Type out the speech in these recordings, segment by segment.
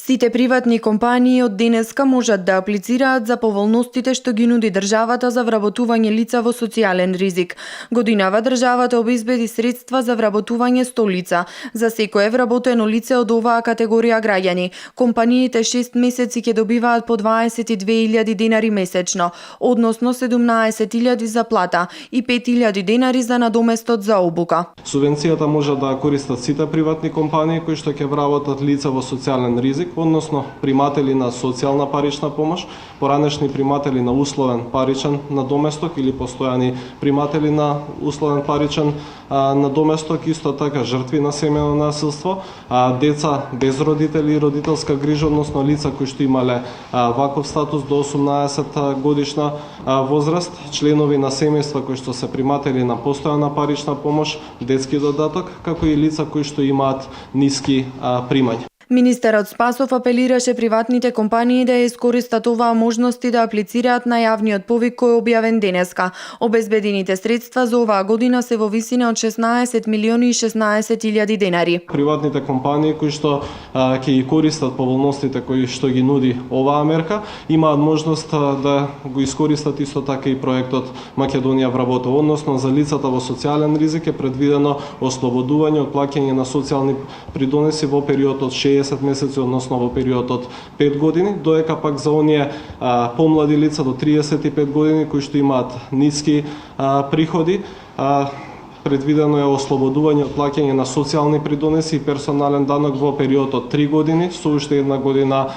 Сите приватни компании од денеска можат да аплицираат за поволностите што ги нуди државата за вработување лица во социјален ризик. Годинава државата обезбеди средства за вработување 100 лица. За секое вработено лице од оваа категорија граѓани, компаниите 6 месеци ќе добиваат по 22.000 денари месечно, односно 17.000 за плата и 5.000 денари за надоместот за обука. Субвенцијата може да користат сите приватни компании кои што ќе вработат лица во социјален ризик, односно приматели на социјална парична помош, поранешни приматели на условен паричен надоместок или постојани приматели на условен паричен надоместок, исто така жртви на семејно насилство, деца без родители и родителска грижа, односно лица кои што имале ваков статус до 18 годишна возраст, членови на семејства кои што се приматели на постојана парична помош, детски додаток, како и лица кои што имаат ниски примања. Министерот Спасов апелираше приватните компании да ја искористат оваа можност и да аплицираат на јавниот повик кој е објавен денеска. Обезбедените средства за оваа година се во висина од 16.016.000 денари. Приватните компании кои што ќе ги користат поволностите кои што ги нуди оваа мерка, имаат можност да го искористат исто така и проектот Македонија вработува, односно за лицата во социјален ризик е предвидено ослободување од плаќање на социјални придонеси во период од 60 месеци, односно во период од 5 години, доека пак за оние помлади лица до 35 години кои што имаат ниски приходи, предвидено е ослободување од плаќање на социјални придонеси и персонален данок во период од 3 години, со уште една година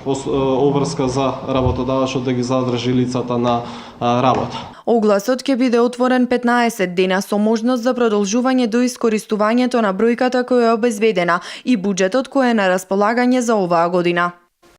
обврска за работодавачот да ги задржи лицата на работа. Огласот ќе биде отворен 15 дена со можност за продолжување до искористувањето на бројката која е обезбедена и буџетот кој е на располагање за оваа година.